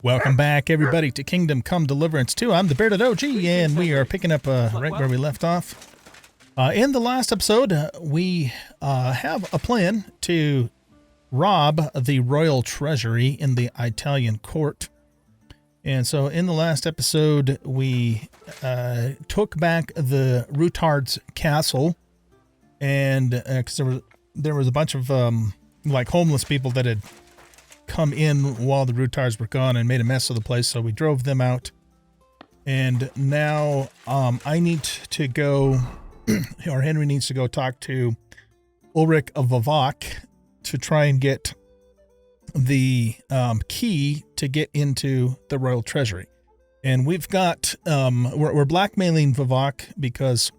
Welcome back, everybody, to Kingdom Come Deliverance 2. I'm the Bearded OG, and we are picking up right where we left off. In the last episode, we have a plan to rob the royal treasury in the Italian court. And so in the last episode, we took back the Rutard's castle, and because there was a bunch of like homeless people that had come in while the Rutards were gone and made a mess of the place, so we drove them out. And now I need to go, or Henry needs to go talk to Ulrich of Vavok to try and get the key to get into the royal treasury. And we've got, we're blackmailing Vavok because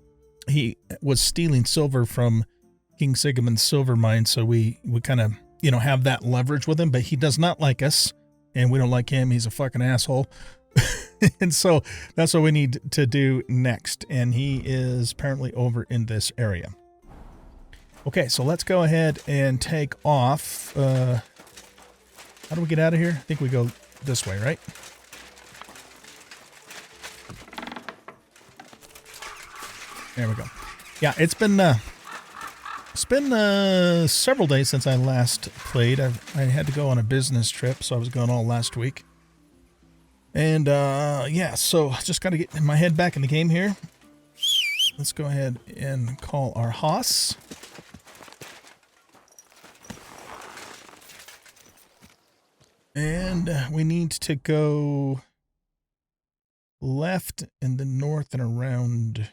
he was stealing silver from King Sigmund's silver mine, so we kind of, you know, have that leverage with him, but he does not like us, and we don't like him. He's a fucking asshole. And so that's what we need to do next. And he is apparently over in this area. Okay, so let's go ahead and take off. How do we get out of here? I think we go this way, right? There we go. Yeah, it's been several days since I last played. I had to go on a business trip, so I was gone all last week. And yeah, so just got to get my head back in the game here. Let's go ahead and call our hoss. And we need to go left and then north and around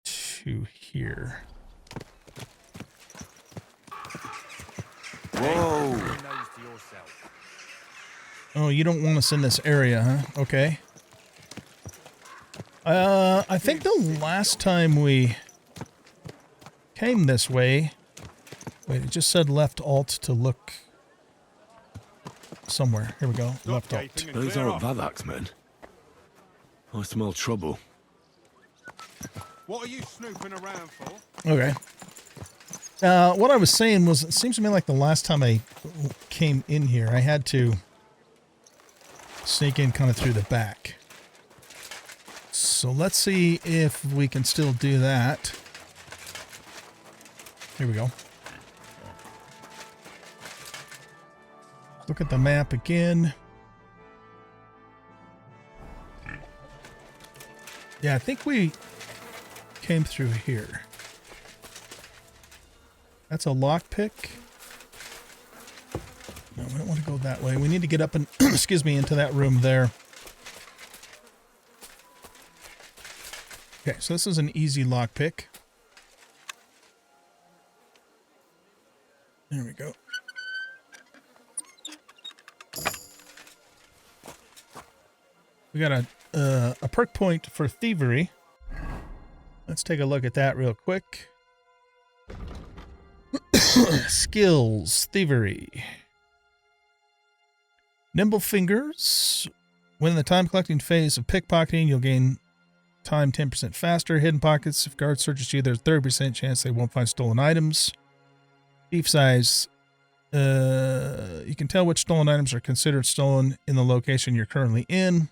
to here. Whoa. Oh, you don't want us in this area, huh? Okay. I think the last time we came this way... Wait, it just said left alt to look somewhere. Here we go. Left alt. Those aren't Vavak's men. I smell trouble. What are you snooping around for? Okay. What I was saying was, it seems to me like the last time I came in here, I had to sneak in kind of through the back. So let's see if we can still do that. Here we go. Look at the map again. Yeah, I think we came through here. That's a lockpick. No, we don't want to go that way. We need to get up and, excuse me, into that room there. Okay, so this is an easy lockpick. There we go. We got a perk point for thievery. Let's take a look at that real quick. Skills, thievery. Nimble fingers. When in the time collecting phase of pickpocketing, you'll gain time 10% faster. Hidden pockets. If guard searches you, there's a 30% chance they won't find stolen items. Thief size. You can tell which stolen items are considered stolen in the location you're currently in.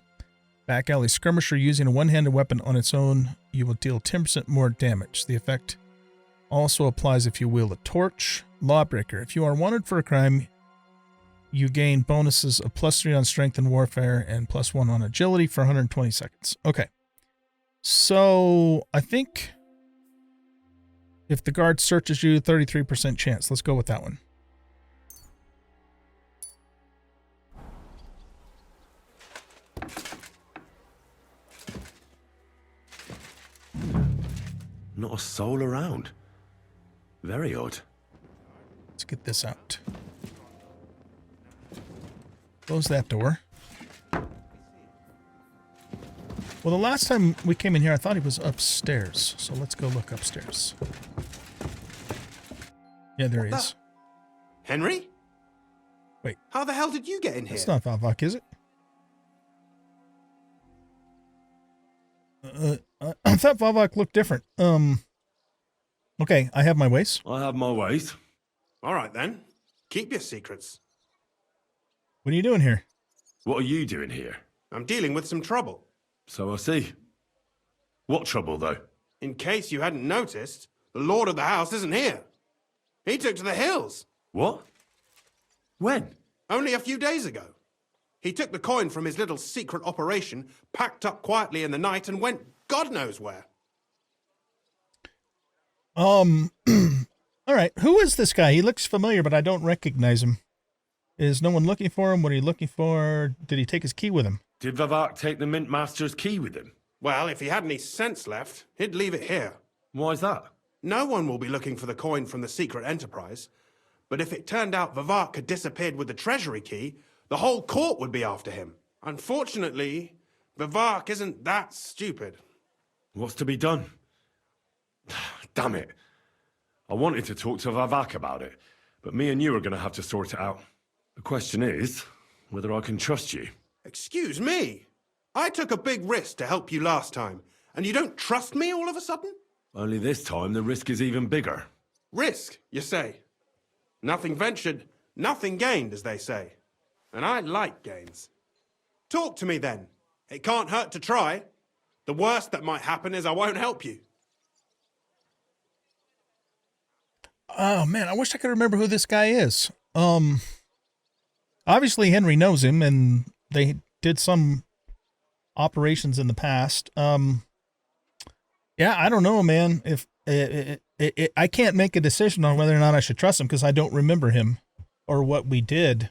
Back alley skirmisher. Using a one-handed weapon on its own, you will deal 10% more damage. The effect also applies if you wield a torch. Lawbreaker. If you are wanted for a crime, you gain bonuses of +3 on strength and warfare and +1 on agility for 120 seconds. Okay. So I think if the guard searches you, 33% chance. Let's go with that one. Not a soul around. Very odd. Let's get this out. Close that door. Well, the last time we came in here, I thought he was upstairs. So let's go look upstairs. Yeah, there he is. Henry? Wait. How the hell did you get in here? It's not Vavok, is it? I thought Vavok looked different. Okay, I have my ways. I have my ways. All right, then. Keep your secrets. What are you doing here? What are you doing here? I'm dealing with some trouble. So I see. What trouble, though? In case you hadn't noticed, the lord of the house isn't here. He took to the hills. What? When? Only a few days ago. He took the coin from his little secret operation, packed up quietly in the night, and went God knows where. All right. Who is this guy? He looks familiar, but I don't recognize him. Is no one looking for him? What are you looking for? Did he take his key with him? Did Vivak take the Mint Master's key with him? Well, if he had any sense left, he'd leave it here. Why's that? No one will be looking for the coin from the secret enterprise. But if it turned out Vivak had disappeared with the treasury key, the whole court would be after him. Unfortunately, Vivak isn't that stupid. What's to be done? Damn it. I wanted to talk to Vivak about it, but me and you are going to have to sort it out. The question is whether I can trust you. Excuse me? I took a big risk to help you last time, and you don't trust me all of a sudden? Only this time the risk is even bigger. Risk, you say? Nothing ventured, nothing gained, as they say. And I like gains. Talk to me then. It can't hurt to try. The worst that might happen is I won't help you. Oh, man, I wish I could remember who this guy is. Obviously Henry knows him, and they did some operations in the past. Yeah, I don't know, man. If I can't make a decision on whether or not I should trust him because I don't remember him or what we did.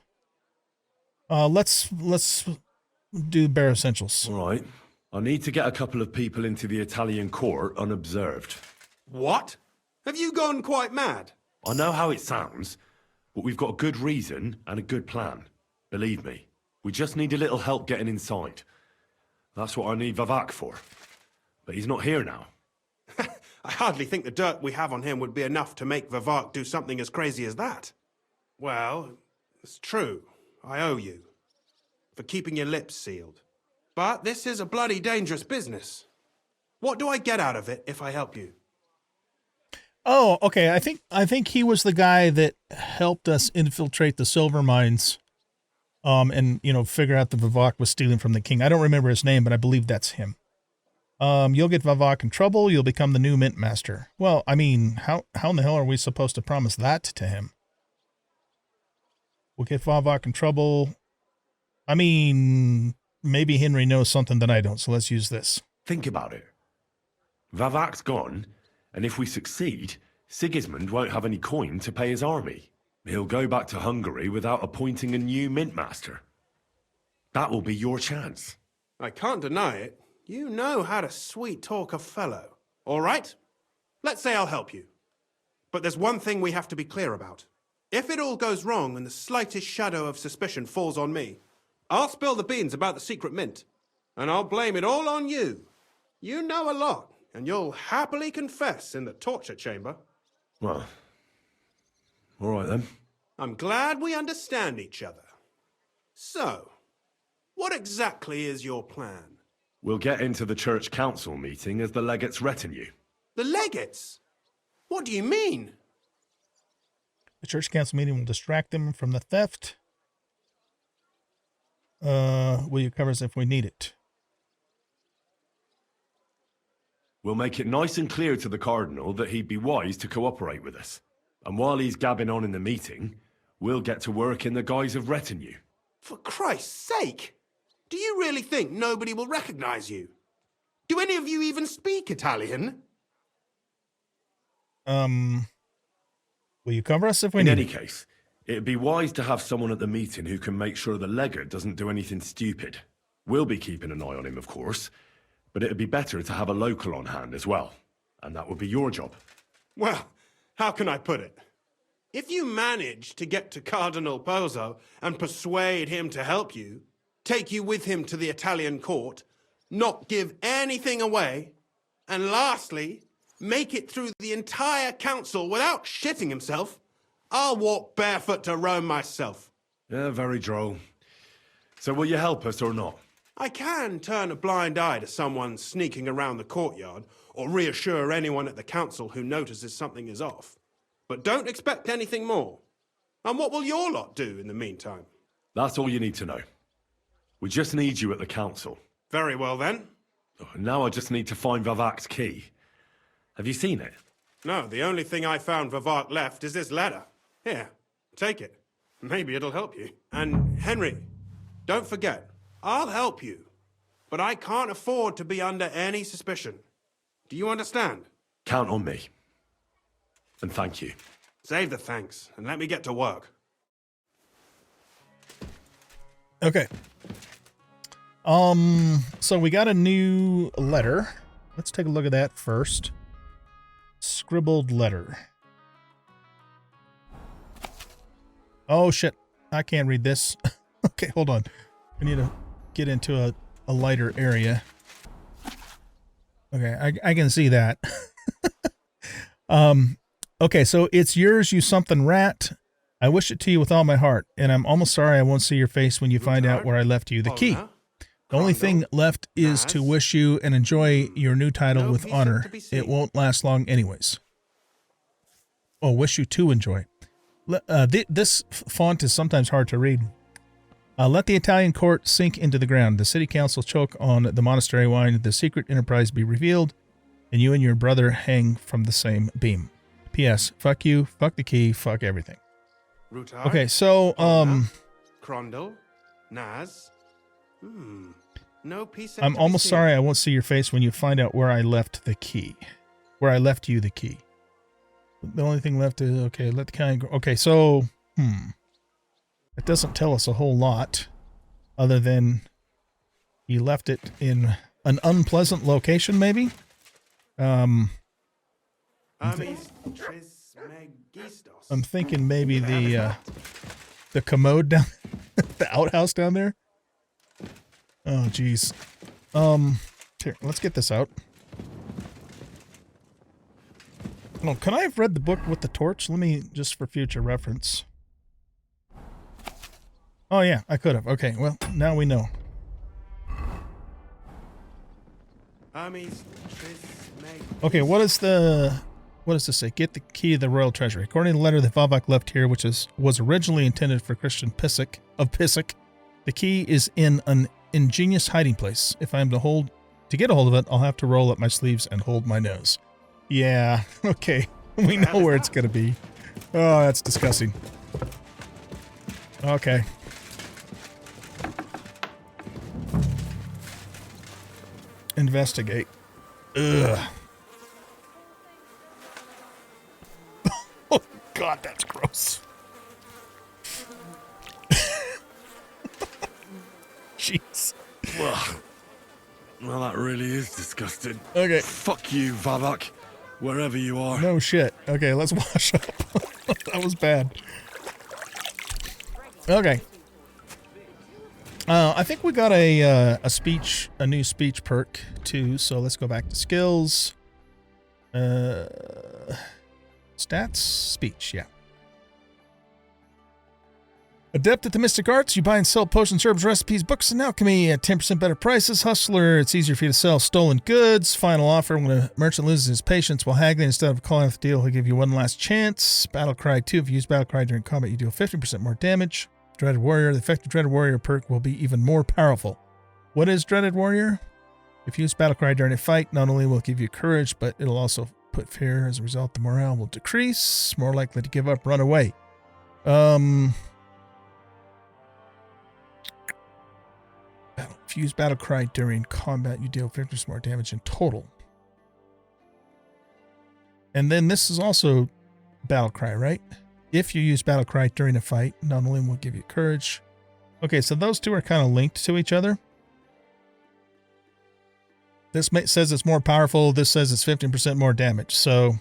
Let's do bare essentials. All right. I need to get a couple of people into the Italian court unobserved. What? Have you gone quite mad? I know how it sounds, but we've got a good reason and a good plan. Believe me, we just need a little help getting inside. That's what I need Vivak for. But he's not here now. I hardly think the dirt we have on him would be enough to make Vivak do something as crazy as that. Well, it's true. I owe you. For keeping your lips sealed. But this is a bloody dangerous business. What do I get out of it if I help you? Oh, okay. I think he was the guy that helped us infiltrate the silver mines, and figure out that Vivak was stealing from the king. I don't remember his name, but I believe that's him. You'll get Vivak in trouble. You'll become the new mint master. Well, I mean, how in the hell are we supposed to promise that to him? We'll get Vivak in trouble. I mean, maybe Henry knows something that I don't, so let's use this. Think about it. Vivak's gone, and if we succeed, Sigismund won't have any coin to pay his army. He'll go back to Hungary without appointing a new mint master. That will be your chance. I can't deny it. You know how to sweet-talk a fellow. All right? Let's say I'll help you. But there's one thing we have to be clear about. If it all goes wrong and the slightest shadow of suspicion falls on me, I'll spill the beans about the secret mint. And I'll blame it all on you. You know a lot, and you'll happily confess in the torture chamber. Well, all right then. I'm glad we understand each other. So, what exactly is your plan? We'll get into the church council meeting as the legate's retinue. The legates? What do you mean? The church council meeting will distract them from the theft. Will you cover us if we need it? We'll make it nice and clear to the cardinal that he'd be wise to cooperate with us. And while he's gabbing on in the meeting, we'll get to work in the guise of retinue. For Christ's sake! Do you really think nobody will recognize you? Do any of you even speak Italian? Will you cover us if we need it? In any case, it'd be wise to have someone at the meeting who can make sure the legate doesn't do anything stupid. We'll be keeping an eye on him, of course, but it'd be better to have a local on hand as well. And that would be your job. Well, how can I put it? If you manage to get to Cardinal Pozzo and persuade him to help you, take you with him to the Italian court, not give anything away, and lastly, make it through the entire council without shitting himself, I'll walk barefoot to Rome myself. Yeah, very droll. So will you help us or not? I can turn a blind eye to someone sneaking around the courtyard, or reassure anyone at the council who notices something is off. But don't expect anything more. And what will your lot do in the meantime? That's all you need to know. We just need you at the council. Very well then. Now I just need to find Vavak's key. Have you seen it? No, the only thing I found Vavak left is this letter. Here, take it. Maybe it'll help you. And Henry, don't forget, I'll help you. But I can't afford to be under any suspicion. Do you understand? Count on me. And thank you. Save the thanks, and let me get to work. Okay. So we got a new letter. Let's take a look at that first. Scribbled letter. Oh shit. I can't read this. Okay, hold on. We need to get into a lighter area. Okay, I can see that. Okay, so it's yours, you something rat. I wish it to you with all my heart, and I'm almost sorry I won't see your face when you find out where I left you the key. The only thing left is to wish you and enjoy your new title with honor. It won't last long anyways. Oh, wish you to enjoy. This font is sometimes hard to read. Let the Italian court sink into the ground. The city council choke on the monastery wine. The secret enterprise be revealed, and you and your brother hang from the same beam. P.S. Fuck you, fuck the key, fuck everything. Okay, so, Crondel, Naz. No peace. I'm almost sorry I won't see your face when you find out where I left the key. Where I left you the key. The only thing left is, okay, let the kind go. Okay, so, it doesn't tell us a whole lot other than you left it in an unpleasant location, maybe? I'm thinking maybe the commode down, the outhouse down there. Oh, geez. Here, let's get this out. Oh, can I have read the book with the torch? Let me, just for future reference. Oh, yeah, I could have. Okay, well, now we know. Okay, what does this say? Get the key of the royal treasury. According to the letter that Vavak left here, which was originally intended for Christian Pissick of Pissick, the key is in an ingenious hiding place. If I am to get a hold of it, I'll have to roll up my sleeves and hold my nose. Yeah, okay. We know where it's going to be. Oh, that's disgusting. Okay. Investigate. Ugh. Oh, God, that's gross. Jeez. Well, that really is disgusting. Okay. Fuck you, Vavak. Wherever you are. No shit. Okay, let's wash up. That was bad. Okay. I think we got a new speech perk too. So let's go back to skills. Stats, speech, yeah. Adept at the mystic arts, you buy and sell potions, herbs, recipes, books, and alchemy at 10% better prices. Hustler, it's easier for you to sell stolen goods. Final offer, when a merchant loses his patience while haggling, instead of calling off the deal, he'll give you one last chance. Battlecry 2, if you use Battlecry during combat, you deal 50% more damage. Dreaded Warrior, the effective Dreaded Warrior perk will be even more powerful. What is Dreaded Warrior? If you use Battlecry during a fight, not only will it give you courage, but it'll also put fear. As a result, the morale will decrease, more likely to give up, run away. If you use Battlecry during combat, you deal 50% more damage in total. And then this is also Battlecry, right? If you use Battlecry during a fight, not only will it give you courage. Okay, so those two are kind of linked to each other. This says it's more powerful. This says it's 15% more damage. So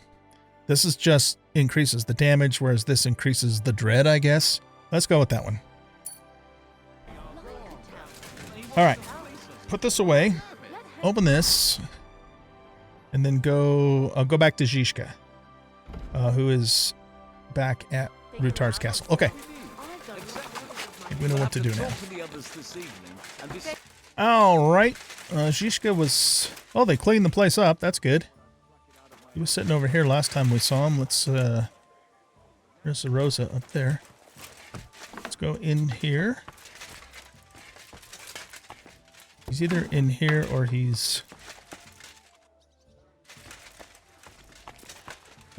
this is just increases the damage, whereas this increases the dread, I guess. Let's go with that one. All right, put this away, open this, and then go back to Zizka, who is back at Rutard's castle. Okay. We know what to do now. All right. Zizka was... Oh, they cleaned the place up. That's good. He was sitting over here last time we saw him. Let's... There's the Rosa up there. Let's go in here. He's either in here or he's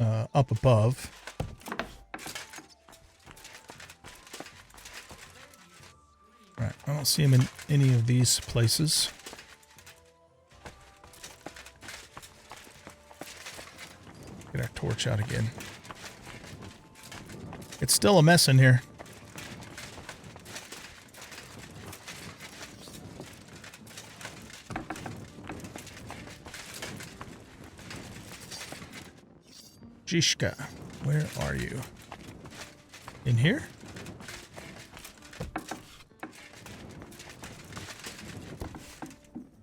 up above. Right, I don't see him in any of these places. Get our torch out again. It's still a mess in here. Jishka, where are you? In here?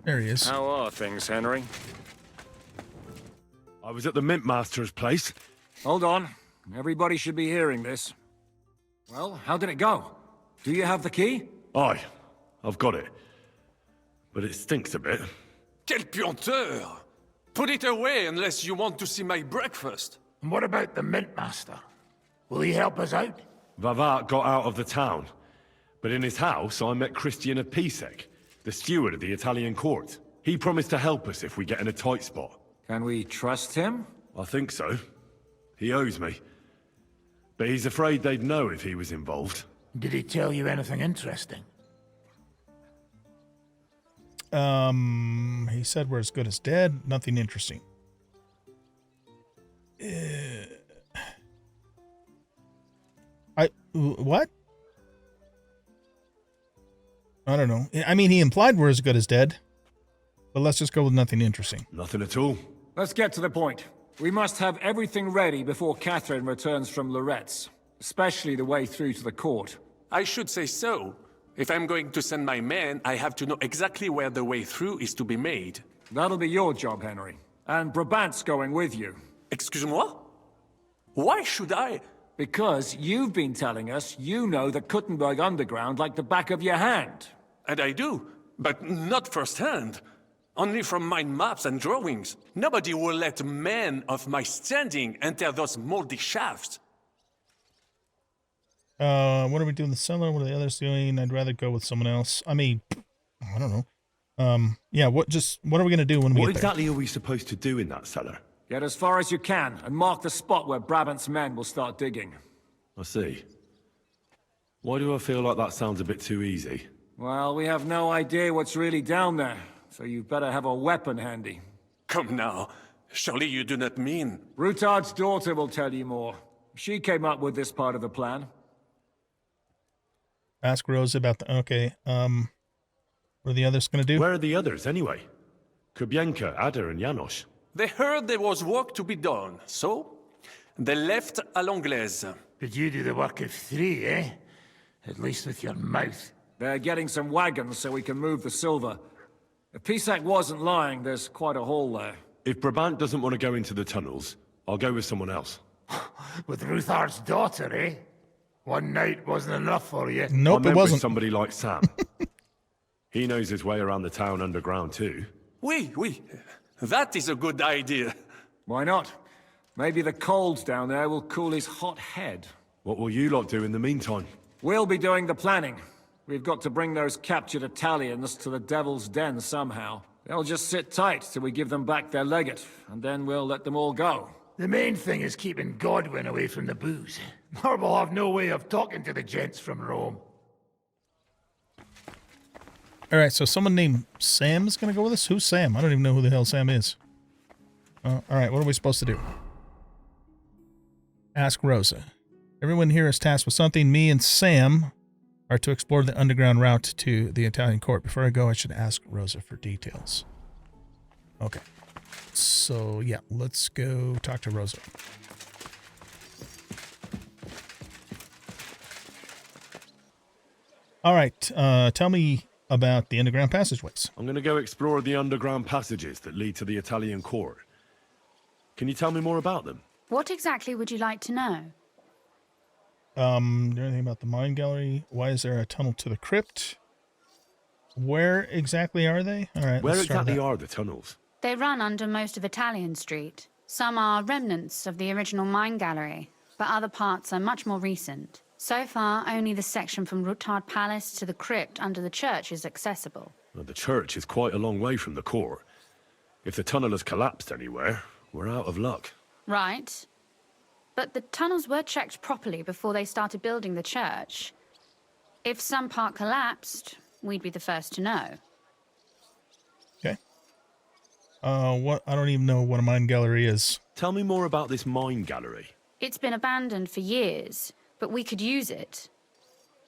There he is. How are things, Henry? I was at the Mint Master's place. Hold on. Everybody should be hearing this. Well, how did it go? Do you have the key? Aye, I've got it. But it stinks a bit. Quel puanteur! Put it away unless you want to see my breakfast. And what about the Mint Master? Will he help us out? Vavat got out of the town. But in his house, I met Christian of Pisek, the steward of the Italian court. He promised to help us if we get in a tight spot. Can we trust him? I think so. He owes me. But he's afraid they'd know if he was involved. Did he tell you anything interesting? He said we're as good as dead. Nothing interesting. What? I don't know. I mean, he implied we're as good as dead. But let's just go with nothing interesting. Nothing at all. Let's get to the point. We must have everything ready before Catherine returns from Loretz, especially the way through to the court. I should say so. If I'm going to send my men, I have to know exactly where the way through is to be made. That'll be your job, Henry. And Brabant's going with you. Excuse-moi? Why should I? Because you've been telling us you know the Kuttenberg underground like the back of your hand. And I do, but not firsthand. Only from mind maps and drawings. Nobody will let men of my standing enter those moldy shafts. What are we doing in the cellar? What are the others doing? I'd rather go with someone else. I mean, I don't know. Yeah, what are we going to do when we What get there? exactly are we supposed to do in that cellar? Get as far as you can, and mark the spot where Brabant's men will start digging. I see. Why do I feel like that sounds a bit too easy? Well, we have no idea what's really down there, so you'd better have a weapon handy. Come now. Surely you do not mean... Rutard's daughter will tell you more. She came up with this part of the plan. Ask Rose about the... Okay, what are the others going to do? Where are the others, anyway? Kubienka, Ada, and Janos. They heard there was work to be done, so... they left à l'anglaise. Did you do the work of 3, eh? At least with your mouth. They're getting some wagons so we can move the silver. If Pisak wasn't lying, there's quite a hole there. If Brabant doesn't want to go into the tunnels, I'll go with someone else. With Ruthar's daughter, eh? One night wasn't enough for you. Nope, I it meant with wasn't. somebody like Sam. He knows his way around the town underground too. Oui. That is a good idea. Why not? Maybe the cold down there will cool his hot head. What will you lot do in the meantime? We'll be doing the planning. We've got to bring those captured Italians to the Devil's Den somehow. They'll just sit tight till we give them back their legate, and then we'll let them all go. The main thing is keeping Godwin away from the booze. Or we'll have no way of talking to the gents from Rome. All right, so someone named Sam is going to go with us? Who's Sam? I don't even know who the hell Sam is. All right, what are we supposed to do? Ask Rosa. Everyone here is tasked with something. Me and Sam are to explore the underground route to the Italian court. Before I go, I should ask Rosa for details. Okay. So, yeah, let's go talk to Rosa. All right, tell me about the underground passageways. I'm going to go explore the underground passages that lead to the Italian court. Can you tell me more about them? What exactly would you like to know? Is there anything about the mine gallery? Why is there a tunnel to the crypt? Where exactly are they? All right. Where let's start exactly that. are the tunnels? They run under most of Italian Street. Some are remnants of the original mine gallery, but other parts are much more recent. So far, only the section from Ruttard Palace to the crypt under the church is accessible. Well, the church is quite a long way from the court. If the tunnel has collapsed anywhere, we're out of luck. Right. But the tunnels were checked properly before they started building the church. If some part collapsed, we'd be the first to know. Okay. What? I don't even know what a mine gallery is. Tell me more about this mine gallery. It's been abandoned for years, but we could use it.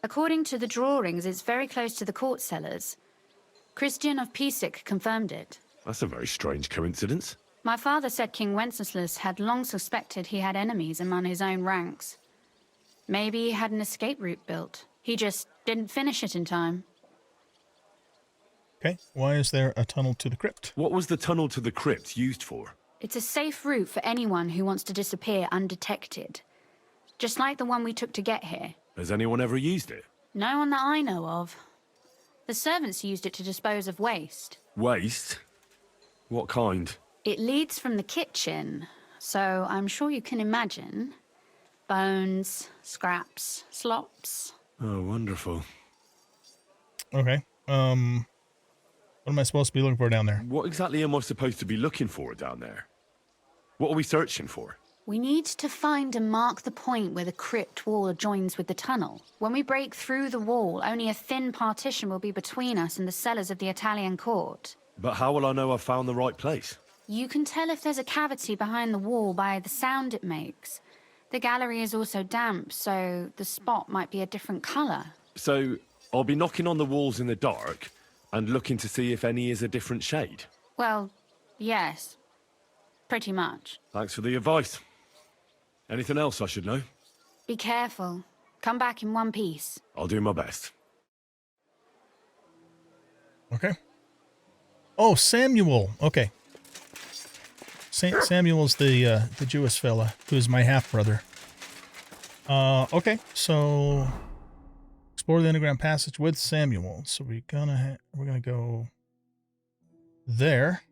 According to the drawings, it's very close to the court cellars. Christian of Pisek confirmed it. That's a very strange coincidence. My father said King Wenceslas had long suspected he had enemies among his own ranks. Maybe he had an escape route built. He just didn't finish it in time. Okay. Why is there a tunnel to the crypt? What was the tunnel to the crypt used for? It's a safe route for anyone who wants to disappear undetected. Just like the one we took to get here. Has anyone ever used it? No one that I know of. The servants used it to dispose of waste. Waste? What kind? It leads from the kitchen, so I'm sure you can imagine. Bones, scraps, slops. Oh, wonderful. Okay. What am I supposed to be looking for down there? What exactly am I supposed to be looking for down there? What are we searching for? We need to find and mark the point where the crypt wall joins with the tunnel. When we break through the wall, only a thin partition will be between us and the cellars of the Italian court. But how will I know I've found the right place? You can tell if there's a cavity behind the wall by the sound it makes. The gallery is also damp, so the spot might be a different color. So, I'll be knocking on the walls in the dark and looking to see if any is a different shade. Well, yes. Pretty much. Thanks for the advice. Anything else I should know? Be careful. Come back in one piece. I'll do my best. Okay. Oh, Samuel. Okay. Samuel's the Jewish fella who's my half brother. Okay. So explore the underground passage with Samuel. So we're gonna go there,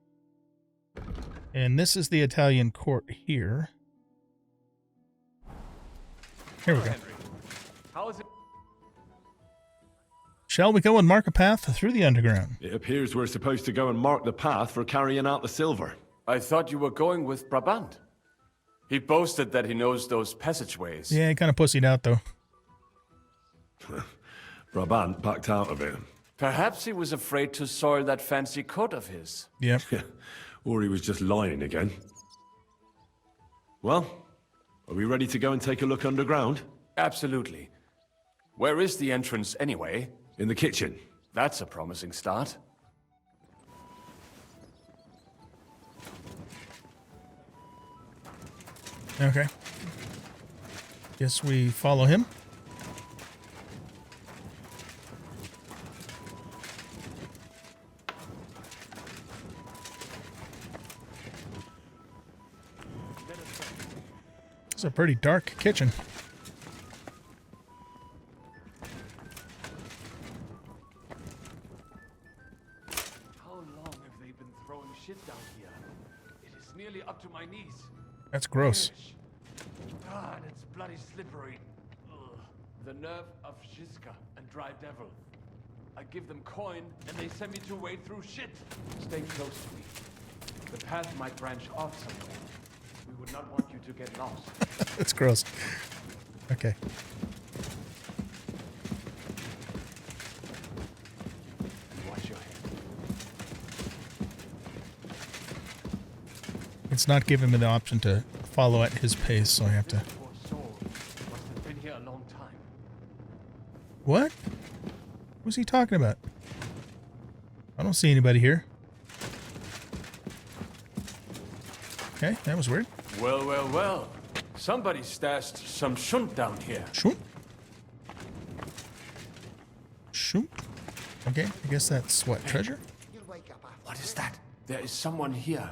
and this is the Italian court here. Here we go. How is it? Shall we go and mark a path through the underground? It appears we're supposed to go and mark the path for carrying out the silver. I thought you were going with Brabant. He boasted that he knows those passageways. Yeah, he kind of pussied out though. Brabant backed out of it. Perhaps he was afraid to soil that fancy coat of his. Yep. Or he was just lying again. Well, are we ready to go and take a look underground? Absolutely. Where is the entrance anyway? In the kitchen. That's a promising start. Okay. Guess we follow him. It's a pretty dark kitchen. How long have they been throwing shit down here? It is nearly up to my knees. That's gross. Ah, and it's bloody slippery. Ugh. The nerve of Shiska and Dry Devil. I give them coin, and they send me to wade through shit. Stay close to me. The path might branch off somewhere. We would not want you to get lost. That's gross. Okay. Watch your head. It's not giving me the option to follow at his pace, so I have to... Poor soul must have been here a long time. What? What's he talking about? I don't see anybody here. Okay, that was weird. Well, well, well. Somebody stashed some shunt down here. Shoot. Shoot. Okay, I guess that's what, treasure? What is that? There is someone here.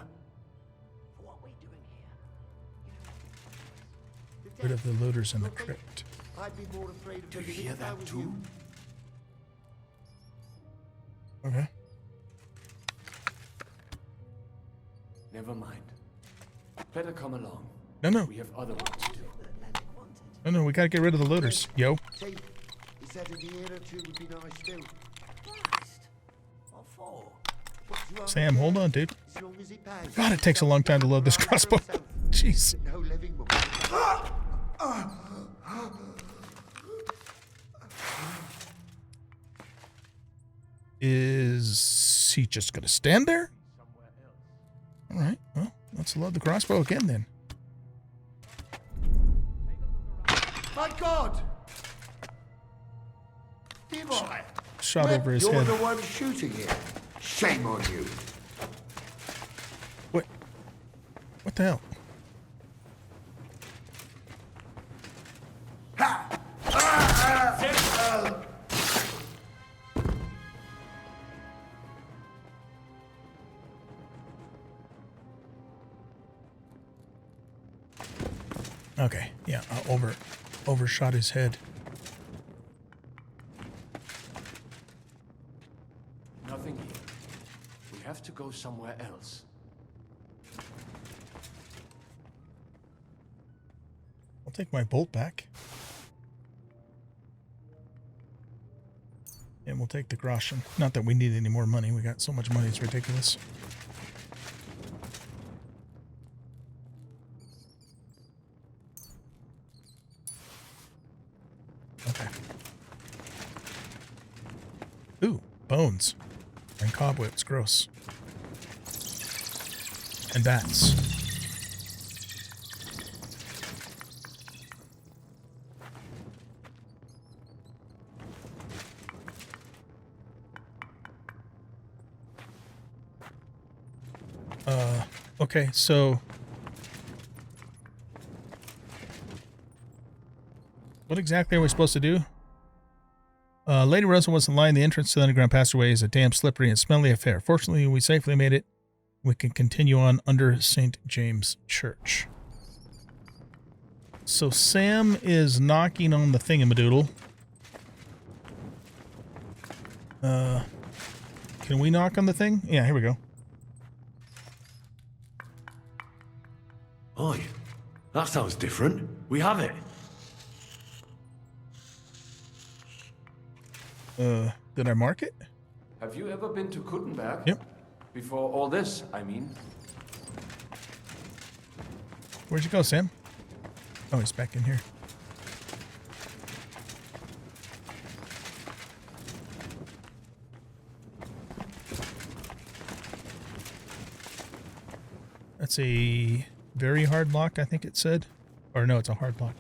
Rid of the looters in the crypt. Do you hear that too? Okay. Never mind. Better come along. No. We have other work to do. Oh no, we gotta get rid of the looters. Yo. He said in a year or two would be nice too. What for? Sam, hold on, dude. As long as he pays. God, it takes a long time to load this crossbow. Jeez. No living will. Is he just gonna stand there? All right. Well, let's load the crossbow again then. My God! Levi! Shot over his You're head. the one shooting him. Shame on you. What? What the hell? Okay, yeah, overshot his head. Nothing here. We have to go somewhere else. I'll take my bolt back. And we'll take the groschen. Not that we need any more money. We got so much money, it's ridiculous. Okay. Ooh, bones. And cobwebs. Gross. And bats. Okay, so what exactly are we supposed to do? Lady Rosa wasn't lying. The entrance to the underground passageway is a damn slippery and smelly affair. Fortunately, we safely made it. We can continue on under St. James Church. So Sam is knocking on the thingamadoodle. Can we knock on the thing? Yeah, here we go. Oi, that sounds different. We have it. Did I mark it? Have you ever been to Kuttenberg? Yep. Before all this, I mean. Where'd you go, Sam? Oh, he's back in here. That's a very hard lock, I think it said. Or no, it's a hard lock.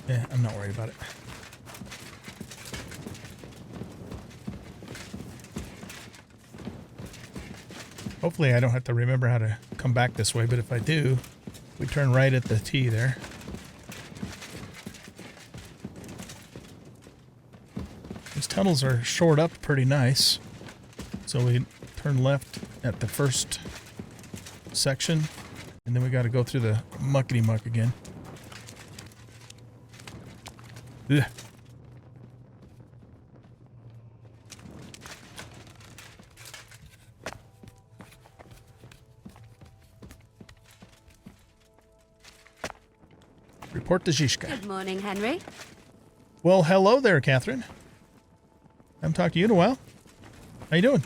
Yeah, I'm not worried about it. Hopefully I don't have to remember how to come back this way, but if I do, we turn right at the T there. These tunnels are shored up pretty nice. So we turn left at the first section, and then we got to go through the muckety muck again. Ugh. Report to Zizka. Good morning, Henry. Well, hello there, Catherine. I haven't talked to you in a while. How you doing?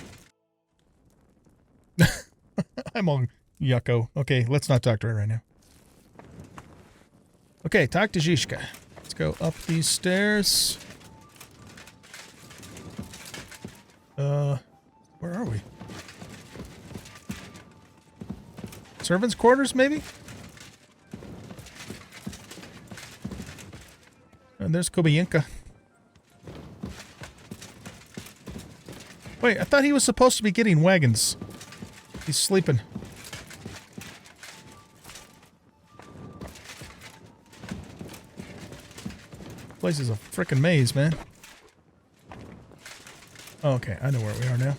I'm all yucko. Okay, let's not talk to her right now. Okay, talk to Zizka. Let's go up these stairs. Where are we? Servants' quarters, maybe? And there's Kobayinka. Wait, I thought he was supposed to be getting wagons. He's sleeping. Place is a frickin' maze, man. Oh, okay, I know where we are now.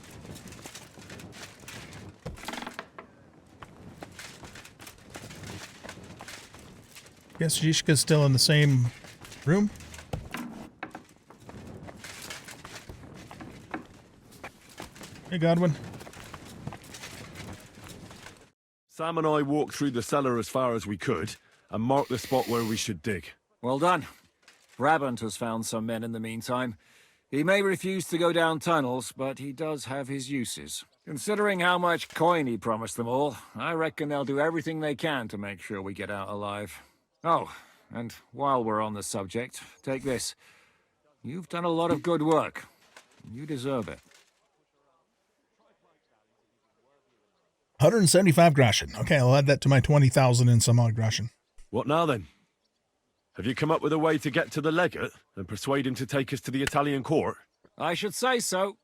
Guess Zizka's still in the same room. Hey, Godwin. Sam and I walked through the cellar as far as we could and marked the spot where we should dig. Well done. Brabant has found some men in the meantime. He may refuse to go down tunnels, but he does have his uses. Considering how much coin he promised them all, I reckon they'll do everything they can to make sure we get out alive. Oh, and while we're on the subject, take this. You've done a lot of good work. You deserve it. 175 groschen. Okay, I'll add that to my 20,000 and some odd groschen. What now then? Have you come up with a way to get to the legate and persuade him to take us to the Italian court? I should say so.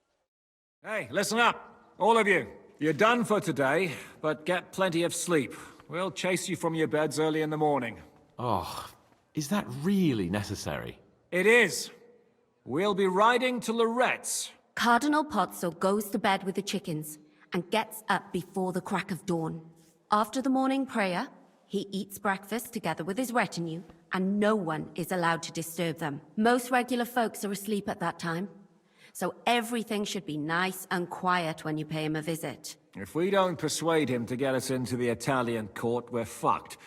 Hey, listen up, all of you. You're done for today, but get plenty of sleep. We'll chase you from your beds early in the morning. Oh, is that really necessary? It is. We'll be riding to Lorette's. Cardinal Pozzo goes to bed with the chickens and gets up before the crack of dawn. After the morning prayer, he eats breakfast together with his retinue, and no one is allowed to disturb them. Most regular folks are asleep at that time, so everything should be nice and quiet when you pay him a visit. If we don't persuade him to get us into the Italian court, we're fucked.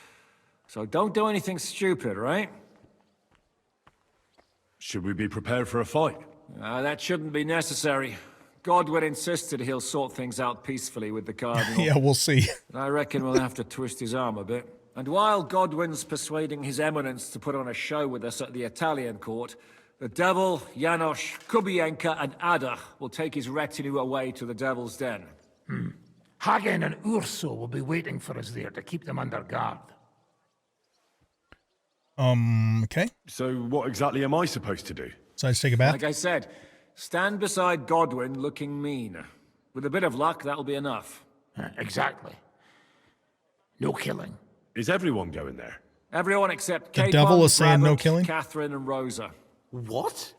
So don't do anything stupid, right? Should we be prepared for a fight? That shouldn't be necessary. Godwin insisted he'll sort things out peacefully with the Cardinal. Yeah, we'll see. I reckon we'll have to twist his arm a bit. And while Godwin's persuading His Eminence to put on a show with us at the Italian court, the Devil, Janosch, Kubienka, and Ada will take his retinue away to the Devil's Den. Hagen and Urso will be waiting for us there to keep them under guard. Okay. So what exactly am I supposed to do? So I just take a bath? Like I said, stand beside Godwin looking mean. With a bit of luck, that'll be enough. Exactly. No killing. Is everyone going there? Everyone except The Capon, Devil is saying no Brabant, killing? Catherine, and Rosa. What?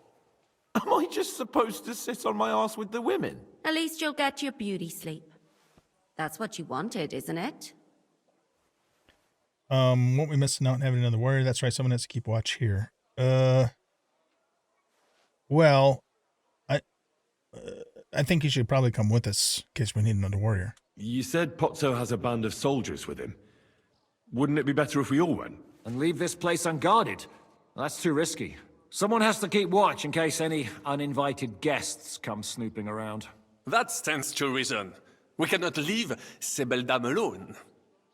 Am I just supposed to sit on my ass with the women? At least you'll get your beauty sleep. That's what you wanted, isn't it? Won't we miss out on having another warrior? That's right, someone has to keep watch here. Well, I think you should probably come with us in case we need another warrior. You said Pozzo has a band of soldiers with him. Wouldn't it be better if we all went? And leave this place unguarded? That's too risky. Someone has to keep watch in case any uninvited guests come snooping around. That stands to reason. We cannot leave ces belles dames alone.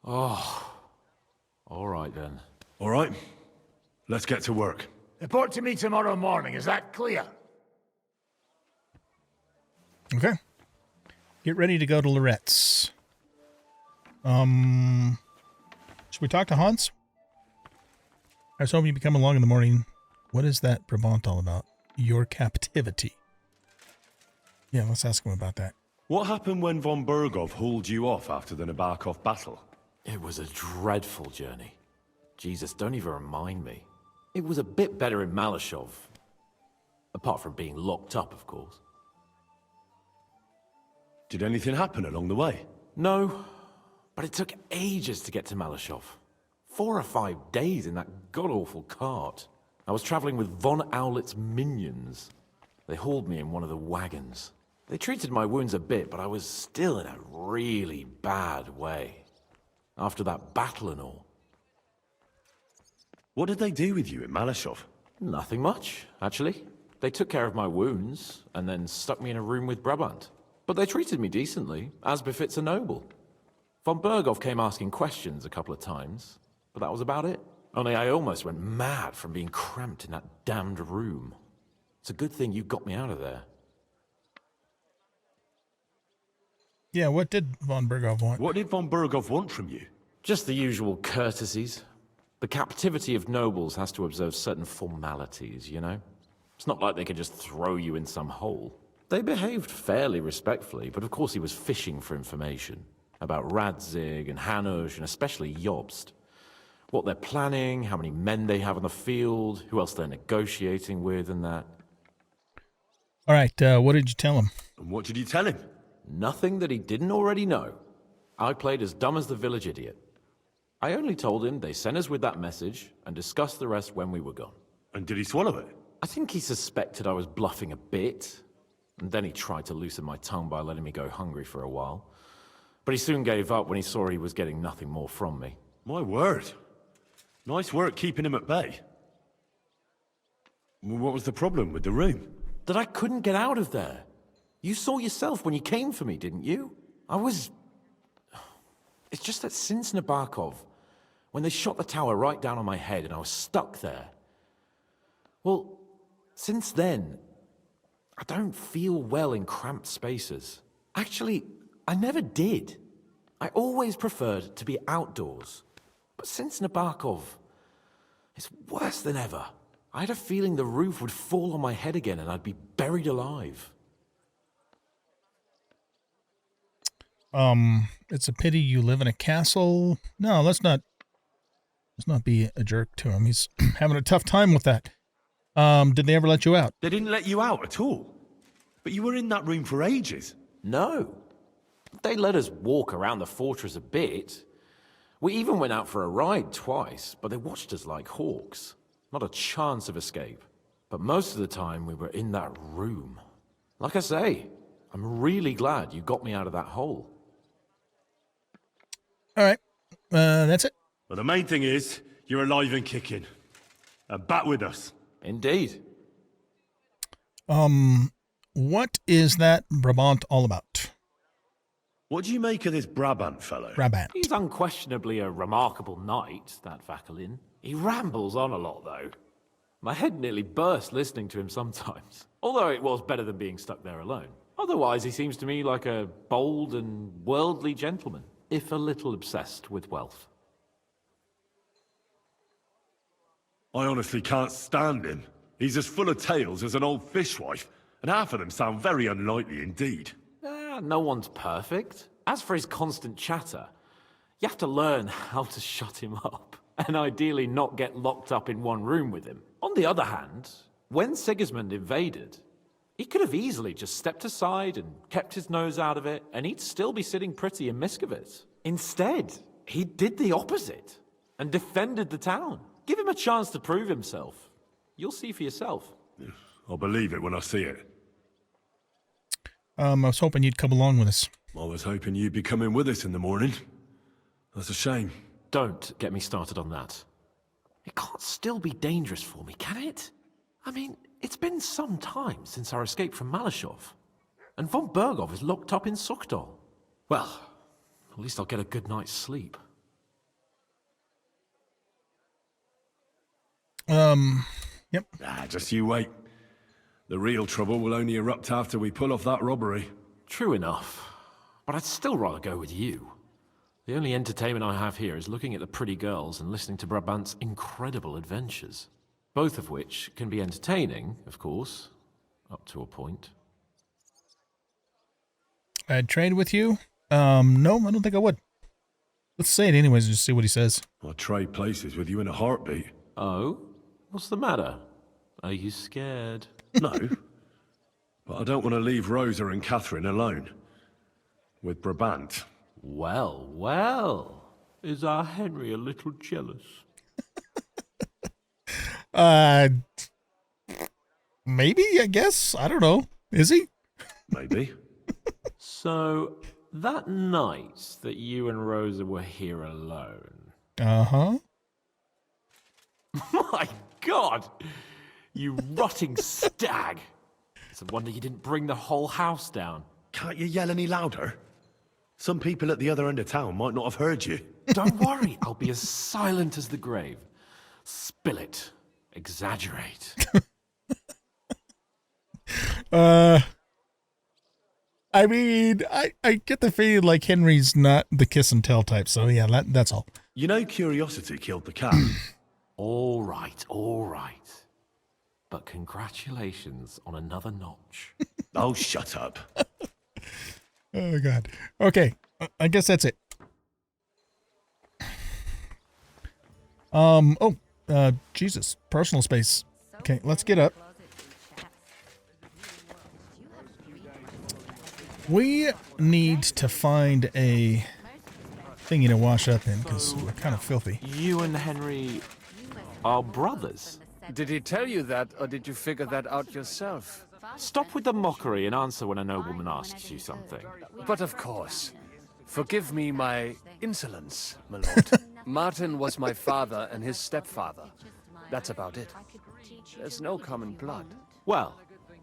Oh. All right, then. All right. Let's get to work. Report to me tomorrow morning, is that clear? Okay. Get ready to go to Lorette's. Should we talk to Hans? I was hoping you'd come along in the morning. What is that Brabant all about? Your captivity. Yeah, let's ask him about that. What happened when von Bergov hauled you off after the Nabokov battle? It was a dreadful journey. Jesus, don't even remind me. It was a bit better in Malashov. Apart from being locked up, of course. Did anything happen along the way? No, but it took ages to get to Malashov. 4 or 5 days in that god-awful cart. I was traveling with Von Owlet's minions. They hauled me in one of the wagons. They treated my wounds a bit, but I was still in a really bad way. After that battle and all. What did they do with you in Malashov? Nothing much, actually. They took care of my wounds, and then stuck me in a room with Brabant. But they treated me decently, as befits a noble. Von Bergov came asking questions a couple of times, but that was about it. Only I almost went mad from being cramped in that damned room. It's a good thing you got me out of there. Yeah, what did von Bergov want? What did von Bergov want from you? Just the usual courtesies. The captivity of nobles has to observe certain formalities, you know? It's not like they can just throw you in some hole. They behaved fairly respectfully, but of course he was fishing for information. About Radzig and Hanush, and especially Jobst. What they're planning, how many men they have on the field, who else they're negotiating with, and that. All right, what did you tell him? And what did you tell him? Nothing that he didn't already know. I played as dumb as the village idiot. I only told him they sent us with that message and discussed the rest when we were gone. And did he swallow it? I think he suspected I was bluffing a bit, and then he tried to loosen my tongue by letting me go hungry for a while. But he soon gave up when he saw he was getting nothing more from me. My word. Nice work keeping him at bay. What was the problem with the room? That I couldn't get out of there. You saw yourself when you came for me, didn't you? It's just that since Nabokov, when they shot the tower right down on my head and I was stuck there. Well, since then, I don't feel well in cramped spaces. Actually, I never did. I always preferred to be outdoors. But since Nabokov, it's worse than ever. I had a feeling the roof would fall on my head again and I'd be buried alive. It's a pity you live in a castle. No, let's not be a jerk to him. He's having a tough time with that. Did they ever let you out? They didn't let you out at all. But you were in that room for ages. No. They let us walk around the fortress a bit. We even went out for a ride twice, but they watched us like hawks. Not a chance of escape. But most of the time we were in that room. Like I say, I'm really glad you got me out of that hole. All right. That's it. Well, the main thing is, you're alive and kicking. And back with us. Indeed. What is that Brabant all about? What do you make of this Brabant fellow? Brabant. He's unquestionably a remarkable knight, that Vakelin. He rambles on a lot, though. My head nearly burst listening to him sometimes. Although it was better than being stuck there alone. Otherwise, he seems to me like a bold and worldly gentleman, if a little obsessed with wealth. I honestly can't stand him. He's as full of tales as an old fishwife, and half of them sound very unlikely indeed. No one's perfect. As for his constant chatter, you have to learn how to shut him up, and ideally not get locked up in one room with him. On the other hand, when Sigismund invaded, he could have easily just stepped aside and kept his nose out of it, and he'd still be sitting pretty in Miskovitz. Instead, he did the opposite, and defended the town. Give him a chance to prove himself. You'll see for yourself. I'll believe it when I see it. I was hoping you'd come along with us. I was hoping you'd be coming with us in the morning. That's a shame. Don't get me started on that. It can't still be dangerous for me, can it? I mean, it's been some time since our escape from Malashov. And von Bergov is locked up in Sukdol. Well, at least I'll get a good night's sleep. Yep. Just you wait. The real trouble will only erupt after we pull off that robbery. True enough. But I'd still rather go with you. The only entertainment I have here is looking at the pretty girls and listening to Brabant's incredible adventures. Both of which can be entertaining, of course, up to a point. I'd trade with you? No, I don't think I would. Let's say it anyways, just see what he says. I'll trade places with you in a heartbeat. Oh? What's the matter? Are you scared? No. But I don't want to leave Rosa and Catherine alone. With Brabant. Well, well. Is our Henry a little jealous? Maybe, I guess. I don't know. Is he? Maybe. So, that night that you and Rosa were here alone... Uh-huh. My God! You rotting stag! It's a wonder you didn't bring the whole house down. Can't you yell any louder? Some people at the other end of town might not have heard you. Don't worry, I'll be as silent as the grave. Spill it. Exaggerate. I mean, I get the feeling like Henry's not the kiss and tell type, so yeah, that's all. You know curiosity killed the cat. All right, all right. But congratulations on another notch. Oh, shut up. Oh, God. Okay, I guess that's it. Jesus, personal space. Okay, let's get up. We need to find a thingy to wash up in, because we're kind of filthy. You and Henry are brothers. Did he tell you that, or did you figure that out yourself? Stop with the mockery and answer when a nobleman asks you something. But of course. Forgive me my insolence, my lord. Martin was my father and his stepfather. That's about it. There's no common blood. Well,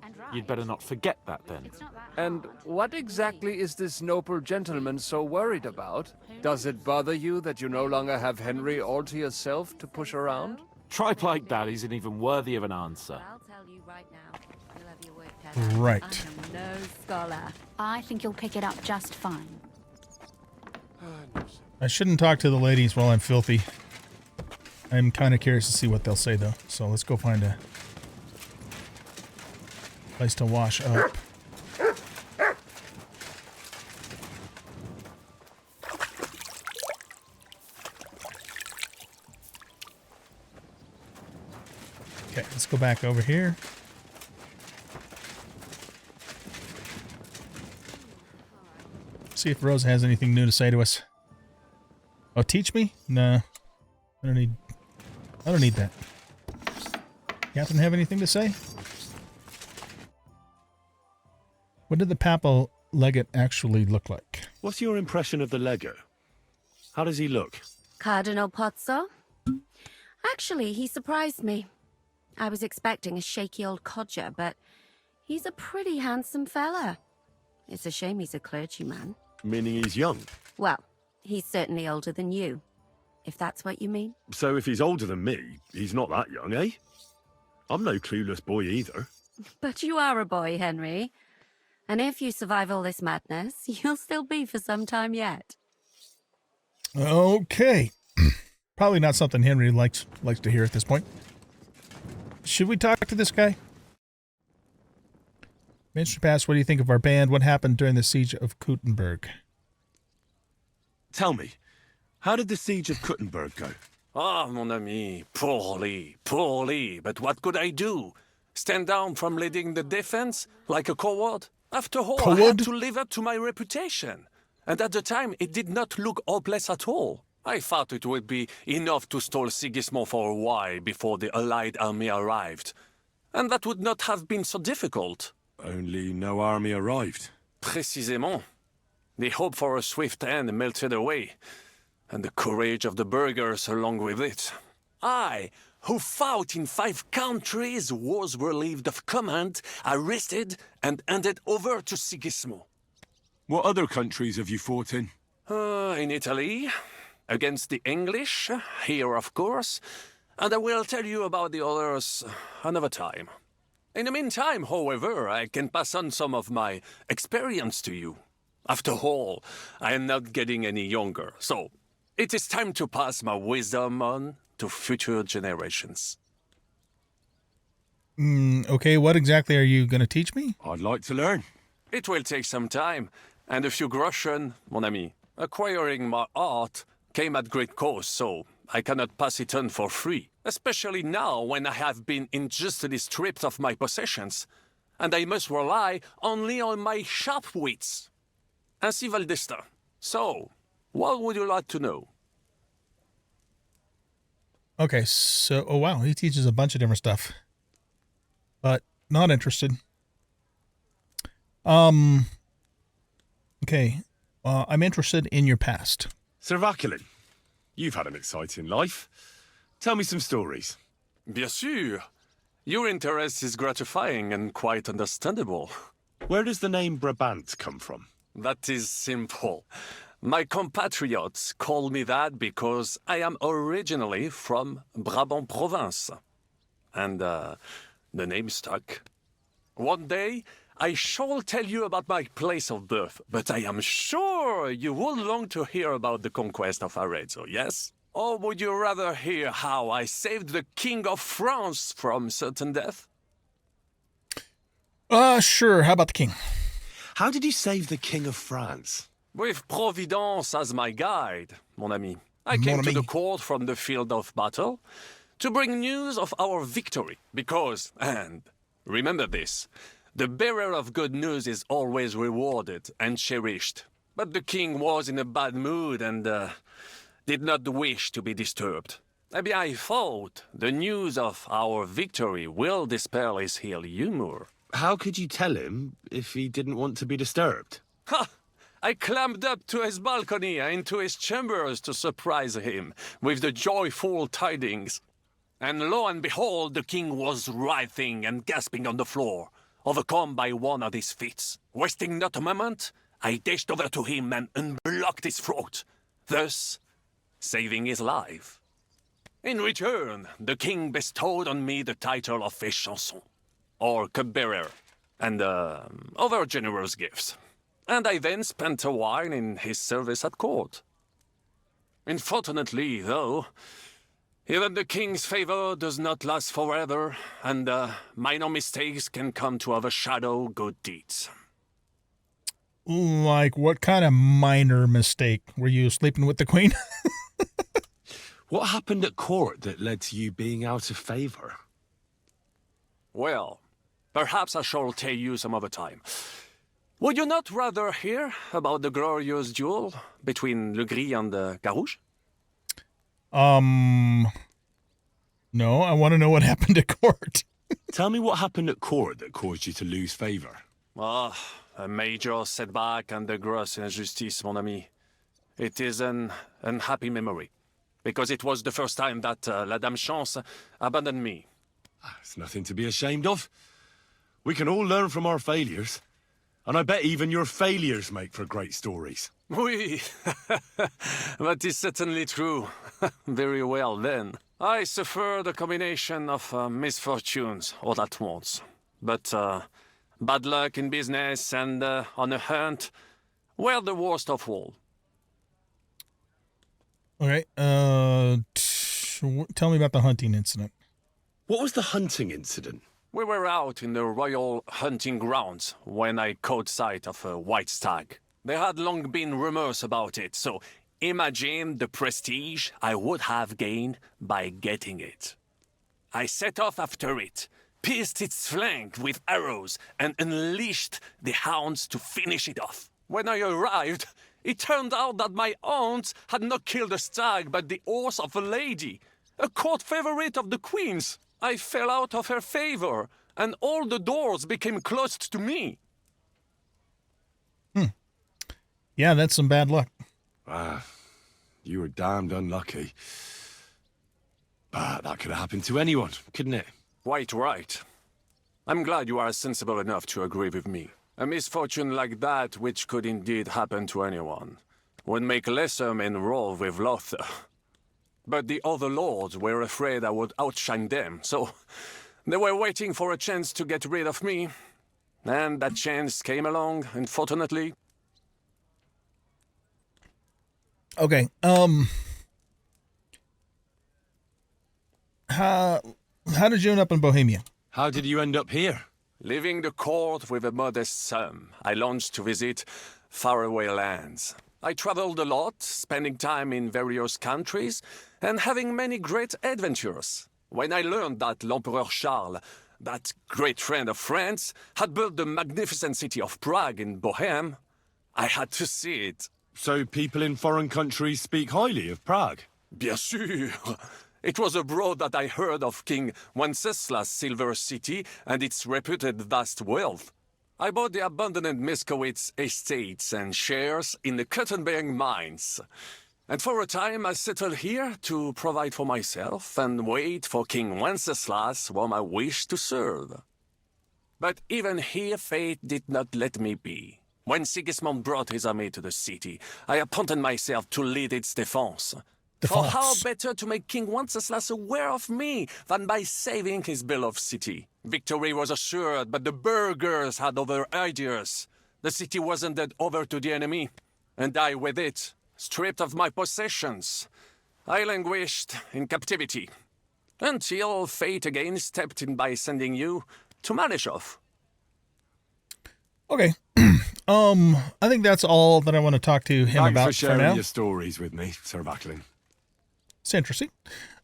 And right. you'd better not forget that then. It's not that And hard. what exactly is this noble gentleman so worried about? Does it bother you that you no longer have Henry all to yourself to push around? Tripe like that isn't even worthy of an answer. I'll tell you right now. You'll have your work cut out. Right. I am no scholar. I think you'll pick it up just fine. I shouldn't talk to the ladies while I'm filthy. I'm kind of curious to see what they'll say, though. So let's go find a place to wash up. Okay, let's go back over here. See if Rose has anything new to say to us. Oh, teach me? No. I don't need that. Captain have anything to say? What did the Papal legate actually look like? What's your impression of the Lego? How does he look? Cardinal Pozzo? Actually, he surprised me. I was expecting a shaky old codger, but he's a pretty handsome fella. It's a shame he's a clergyman. Meaning he's young. Well, he's certainly older than you, if that's what you mean. So if he's older than me, he's not that young, eh? I'm no clueless boy either. But you are a boy, Henry. And if you survive all this madness, you'll still be for some time yet. Okay. Probably not something Henry likes to hear at this point. Should we talk to this guy? Mr. Pass, what do you think of our band? What happened during the siege of Kuttenberg? Tell me, how did the siege of Kuttenberg go? Ah, mon ami, poorly, poorly. But what could I do? Stand down from leading the defense like a coward? After all, I had to live up to my reputation. And at the time, it did not look hopeless at all. I thought it would be enough to stall Sigismund for a while before the Allied army arrived. And that would not have been so difficult. Only no army arrived. Précisément. The hope for a swift end melted away, and the courage of the burghers along with it. I, who fought in 5 countries, was relieved of command, arrested, and handed over to Sigismund. What other countries have you fought in? In Italy, against the English, here of course, and I will tell you about the others another time. In the meantime, however, I can pass on some of my experience to you. After all, I am not getting any younger, so it is time to pass my wisdom on to future generations. Okay, what exactly are you going to teach me? I'd like to learn. It will take some time, and a few groschen, mon ami. Acquiring my art came at great cost, so I cannot pass it on for free. Especially now when I have been injustly stripped of my possessions, and I must rely only on my sharp wits. Ainsi va le destin. So, what would you like to know? Okay, so, oh wow, he teaches a bunch of different stuff. But not interested. Okay, I'm interested in your past. Sir Vaculin, you've had an exciting life. Tell me some stories. Bien sûr. Your interest is gratifying and quite understandable. Where does the name Brabant come from? That is simple. My compatriots call me that because I am originally from Brabant province. And, the name stuck. One day, I shall tell you about my place of birth, but I am sure you will long to hear about the conquest of Arezzo, yes? Or would you rather hear how I saved the King of France from certain death? Sure, how about the king? How did you save the King of France? With Providence as my guide, mon ami. I came to the court from the field of battle to bring news of our victory, because, and remember this, the bearer of good news is always rewarded and cherished. But the king was in a bad mood and, did not wish to be disturbed. Maybe I thought the news of our victory will dispel his ill humor. How could you tell him if he didn't want to be disturbed? Ha! I climbed up to his balcony and into his chambers to surprise him with the joyful tidings. And lo and behold, the king was writhing and gasping on the floor, overcome by one of his fits. Wasting not a moment, I dashed over to him and unblocked his throat, thus saving his life. In return, the king bestowed on me the title of a chanson, or cupbearer, and other generous gifts. And I then spent a while in his service at court. Unfortunately, though, even the king's favor does not last forever, and minor mistakes can come to overshadow good deeds. Like what kind of minor mistake? Were you sleeping with the queen? What happened at court that led to you being out of favor? Well, perhaps I shall tell you some other time. Would you not rather hear about the glorious duel between Le Gris and Carouge? No, I want to know what happened at court. Tell me what happened at court that caused you to lose favor. Ah, a major setback and a gross injustice, mon ami. It is an unhappy memory, because it was the first time that La Dame Chance abandoned me. It's nothing to be ashamed of. We can all learn from our failures. And I bet even your failures make for great stories. Oui, that is certainly true. Very well, then. I suffered a combination of misfortunes all at once. But bad luck in business and on a hunt were the worst of all. Okay, tell me about the hunting incident. What was the hunting incident? We were out in the royal hunting grounds when I caught sight of a white stag. There had long been rumors about it, so imagine the prestige I would have gained by getting it. I set off after it, pierced its flank with arrows, and unleashed the hounds to finish it off. When I arrived, it turned out that my aunt had not killed a stag but the horse of a lady, a court favorite of the queen's. I fell out of her favor, and all the doors became closed to me. Yeah, that's some bad luck. You were damned unlucky. But that could have happened to anyone, couldn't it? Quite right. I'm glad you are sensible enough to agree with me. A misfortune like that, which could indeed happen to anyone, would make lesser men roll with laughter. But the other lords were afraid I would outshine them, so they were waiting for a chance to get rid of me. And that chance came along, unfortunately. Okay, how did you end up in Bohemia? How did you end up here? Leaving the court with a modest sum, I launched to visit faraway lands. I traveled a lot, spending time in various countries, and having many great adventures. When I learned that l'Empereur Charles, that great friend of France, had built the magnificent city of Prague in Bohème, I had to see it. So people in foreign countries speak highly of Prague? Bien sûr! It was abroad that I heard of King Wenceslas' Silver City and its reputed vast wealth. I bought the abandoned Miskowitz estates and shares in the cotton-bearing mines. And for a time I settled here to provide for myself and wait for King Wenceslas, whom I wished to serve. But even here fate did not let me be. When Sigismund brought his army to the city, I appointed myself to lead its defense. For how better to make King Wenceslas aware of me than by saving his beloved city? Victory was assured, but the burghers had other ideas. The city was handed over to the enemy, and I with it, stripped of my possessions. I languished in captivity, until fate again stepped in by sending you to Malishov. Okay. I think that's all that I want to talk to him about for sharing now. your stories with me, Sir Backlin. It's interesting.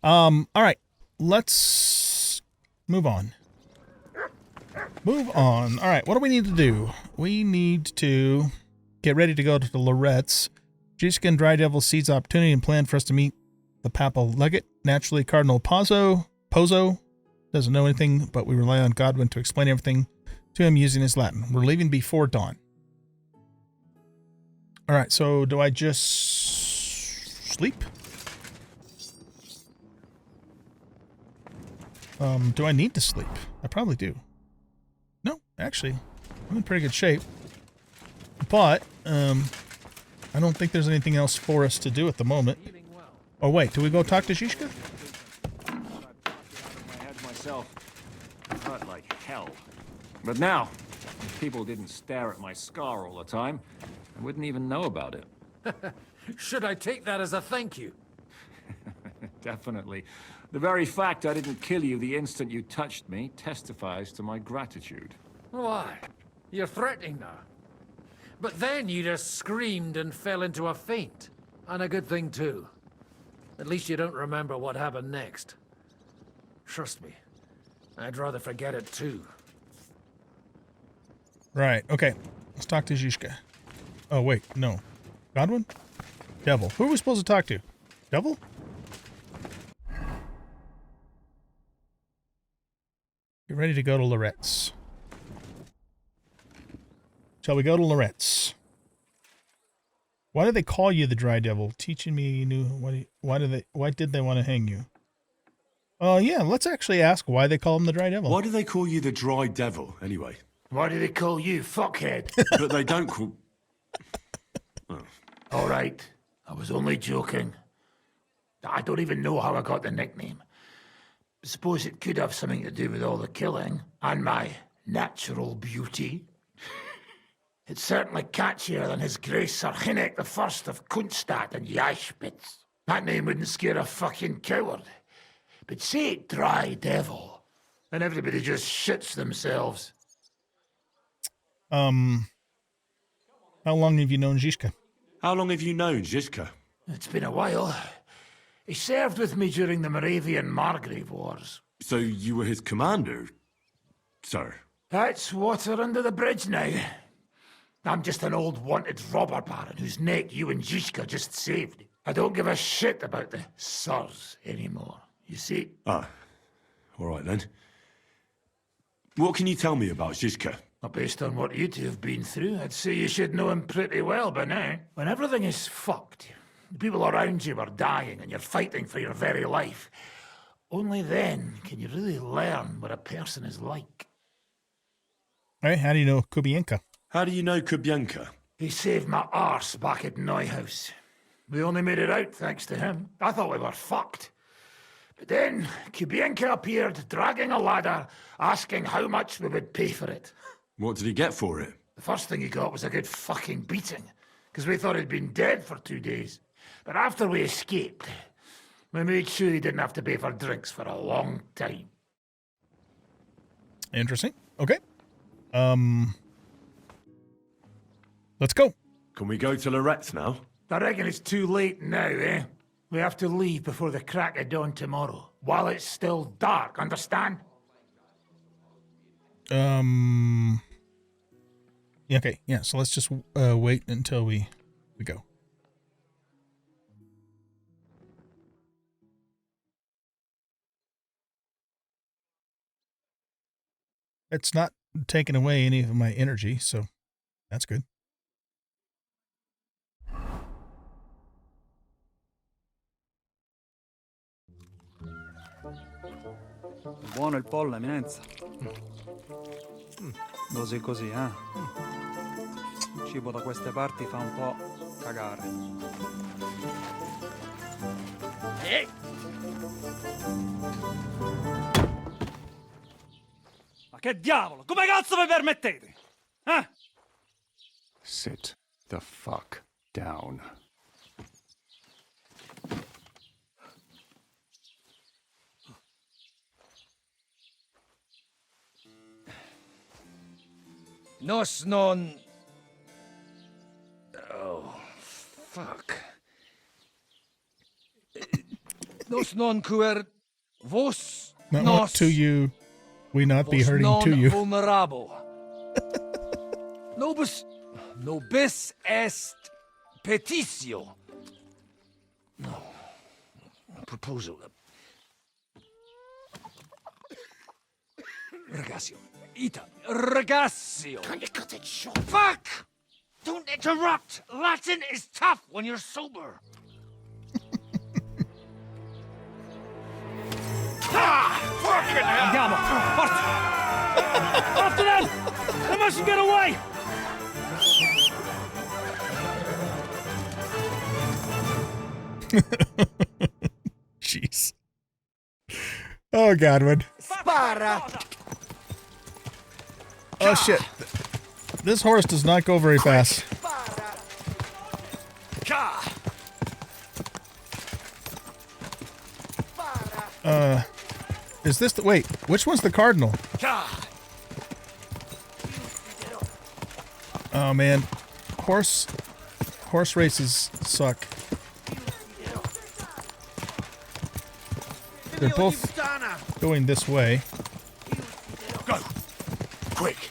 All right, let's move on. All right, what do we need to do? We need to get ready to go to the Loretz. Jiska and Dry Devil sees the opportunity and plan for us to meet the papal legate. Naturally, Cardinal Pozo doesn't know anything, but we rely on Godwin to explain everything to him using his Latin. We're leaving before dawn. All right, so do I just sleep? Do I need to sleep? I probably do. No, actually, I'm in pretty good shape. But, I don't think there's anything else for us to do at the moment. Oh, wait, do we go talk to Zizka? My head myself. Hurt like hell. But now, if people didn't stare at my scar all the time, I wouldn't even know about it. Should I take that as a thank you? Definitely. The very fact I didn't kill you the instant you touched me testifies to my gratitude. Why? You're threatening now. But then you just screamed and fell into a faint. And a good thing, too. At least you don't remember what happened next. Trust me, I'd rather forget it, too. Right, okay. Let's talk to Zizka. Oh, wait, no. Godwin? Devil. Who are we supposed to talk to? Devil? Get ready to go to Loretz. Shall we go to Loretz? Why do they call you the Dry Devil? Teaching me you knew why did they want to hang you? Yeah, let's actually ask why they call him the Dry Devil. Why do they call you the Dry Devil, anyway? Why do they call you fuckhead? But they don't call... All right, I was only joking. I don't even know how I got the nickname. Suppose it could have something to do with all the killing and my natural beauty. It's certainly catchier than His Grace Sir Hinnek the First of Kunstadt and Yashpitz. That name wouldn't scare a fucking coward. But say it Dry Devil, and everybody just shits themselves. How long have you known Zizka? How long have you known Zizka? It's been a while. He served with me during the Moravian-Margrave Wars. So you were his commander, sir? That's water under the bridge now. I'm just an old wanted robber baron whose neck you and Zizka just saved. I don't give a shit about the sirs anymore, you see? Ah, all right then. What can you tell me about Zizka? Well, based on what you two have been through, I'd say you should know him pretty well by now. When everything is fucked, the people around you are dying and you're fighting for your very life, only then can you really learn what a person is like. Hey, how do you know Kubienka? How do you know Kubienka? He saved my arse back at Neuhaus. We only made it out thanks to him. I thought we were fucked. But then Kubienka appeared, dragging a ladder, asking how much we would pay for it. What did he get for it? The first thing he got was a good fucking beating, because we thought he'd been dead for 2 days. But after we escaped, we made sure he didn't have to pay for drinks for a long time. Interesting. Okay. Let's go. Can we go to Loretz now? I reckon it's too late now, eh? We have to leave before the crack of dawn tomorrow, while it's still dark, understand? Yeah, okay, yeah, so let's just wait until we go. It's not taking away any of my energy, so that's good. Buono il pollo, eminenza. Così così, eh? Il cibo da queste parti fa un po' cagare. Ma che diavolo? Come cazzo vi permettete? Eh? Sit the fuck down. Nos non... Oh, fuck. Nos non cuer vos Not nos... to you. We not be hurting to you. vulnerabo. Nobis est petitio. No. Proposal. Ragazio. Ita. Ragazio. Can you cut it short? Fuck! Don't interrupt! Latin is tough when you're sober. Ha! Fuck! Andiamo! Forza! After them! They mustn't get away! Jeez. Oh, Godwin. Spara! Oh, shit. This horse does not go very fast. Is this the... Wait, which one's the cardinal? Oh, man. Horse races suck. They're both going this way. Go! Quick!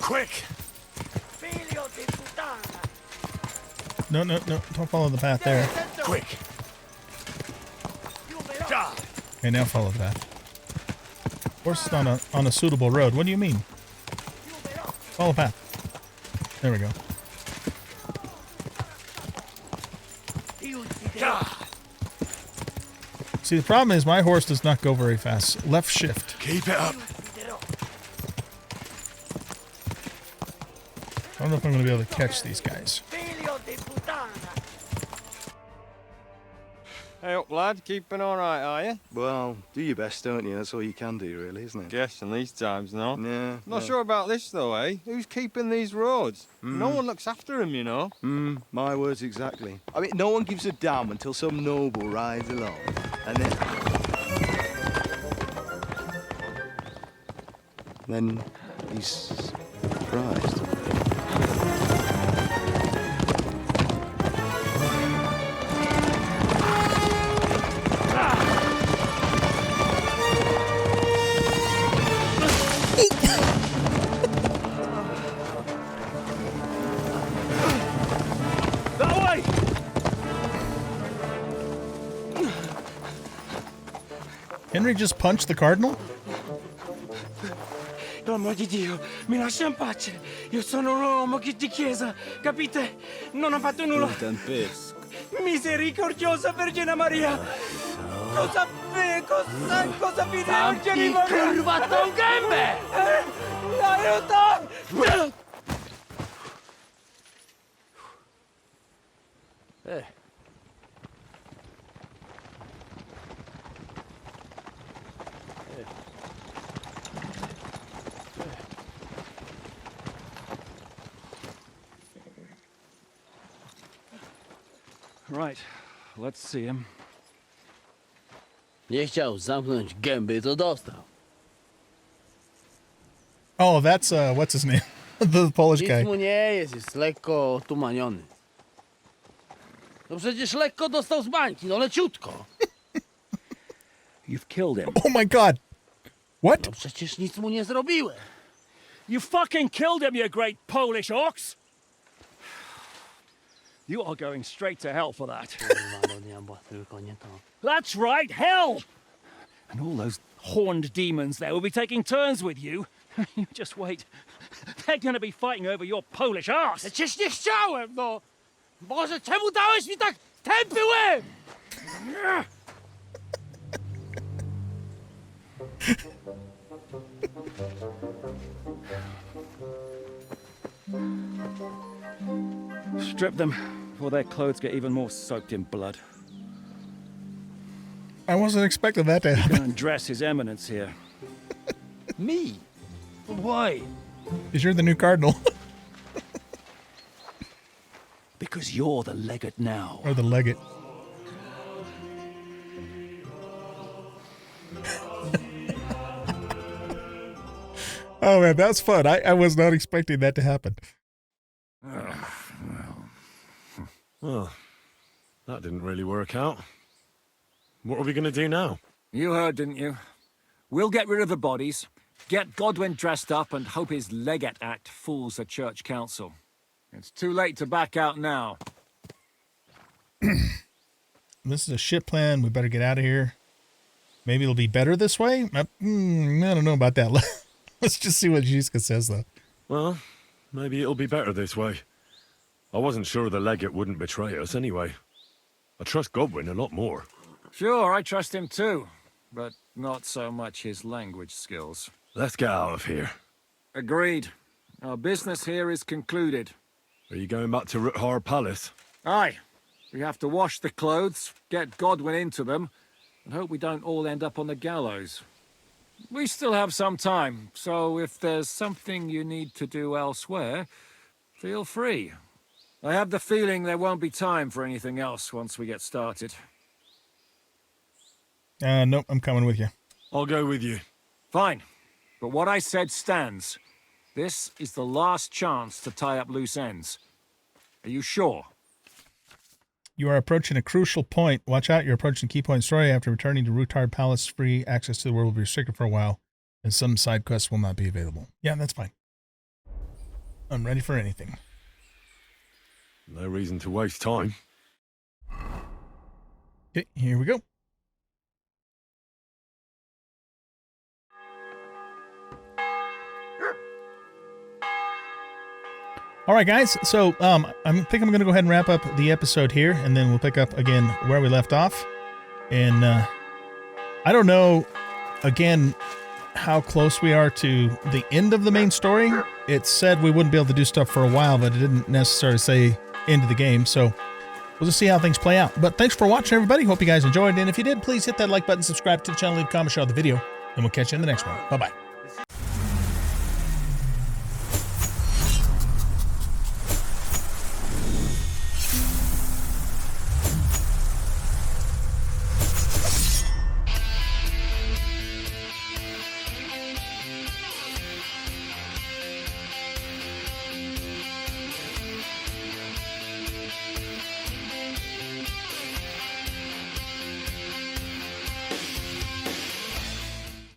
Quick! No, don't follow the path there. Quick! Okay, now follow the path. Horse is on a suitable road. What do you mean? Follow the path. There we go. See, the problem is my horse does not go very fast. Left shift. Keep it up! I don't know if I'm going to be able to catch these guys. Hey up, lad. Keeping all right, are you? Well, do your best, don't you? That's all you can do, really, isn't it? Guess in these times, no? Yeah. Not sure about this, though, eh? Who's keeping these roads? No one looks after them, you know. My words exactly. I mean, no one gives a damn until some noble rides along. And then he's surprised. Henry just punched the cardinal? Per amor di Dio, mi lascia in pace. Io sono un uomo di chiesa, capite? Non ho fatto nulla. Misericordiosa Vergine Maria. Cosa fide Vergine Maria? Curvato un gambe! Aiuto! Right, let's see him. Nie chciał zamknąć gęby, to dostał. Oh, that's, what's his name? The Polish guy. Nic mu nie jest lekko otumaniony. No przecież lekko dostał z bańki, no leciutko. You've killed him. Oh my God. What? No przecież nic mu nie zrobiłem. You fucking killed him, you great Polish ox! You are going straight to hell for that. That's right, hell! And all those horned demons there will be taking turns with you. You just wait. They're gonna be fighting over your Polish ass! Przecież nie chciałem, no! Boże, czemu dałeś mi tak tępy łeb? Strip them before their clothes get even more soaked in blood. I wasn't expecting that to happen. Go and dress His Eminence here. Me? Why? Because you're the new cardinal. Because you're the legate now. Or the legate. Oh man, that's fun. I was not expecting that to happen. Well, that didn't really work out. What are we going to do now? You heard, didn't you? We'll get rid of the bodies, get Godwin dressed up, and hope his Legate Act fools the Church Council. It's too late to back out now. This is a shit plan. We better get out of here. Maybe it'll be better this way? I don't know about that. Let's just see what Jiska says, though. Well, maybe it'll be better this way. I wasn't sure the legate wouldn't betray us anyway. I trust Godwin a lot more. Sure, I trust him too, but not so much his language skills. Let's get out of here. Agreed. Our business here is concluded. Are you going back to Ruthar Palace? Aye. We have to wash the clothes, get Godwin into them, and hope we don't all end up on the gallows. We still have some time, so if there's something you need to do elsewhere, feel free. I have the feeling there won't be time for anything else once we get started. Nope, I'm coming with you. I'll go with you. Fine. But what I said stands. This is the last chance to tie up loose ends. Are you sure? You are approaching a crucial point. Watch out, you're approaching key point story. After returning to Ruthar Palace, free access to the world will be restricted for a while, and some side quests will not be available. Yeah, that's fine. I'm ready for anything. No reason to waste time. Okay, here we go. All right, guys. So I think I'm going to go ahead and wrap up the episode here, and then we'll pick up again where we left off. And I don't know, again, how close we are to the end of the main story. It said we wouldn't be able to do stuff for a while, but it didn't necessarily say end of the game. So we'll just see how things play out. But thanks for watching, everybody. Hope you guys enjoyed. And if you did, please hit that like button, subscribe to the channel, leave a comment, share the video, and we'll catch you in the next one. Bye-bye.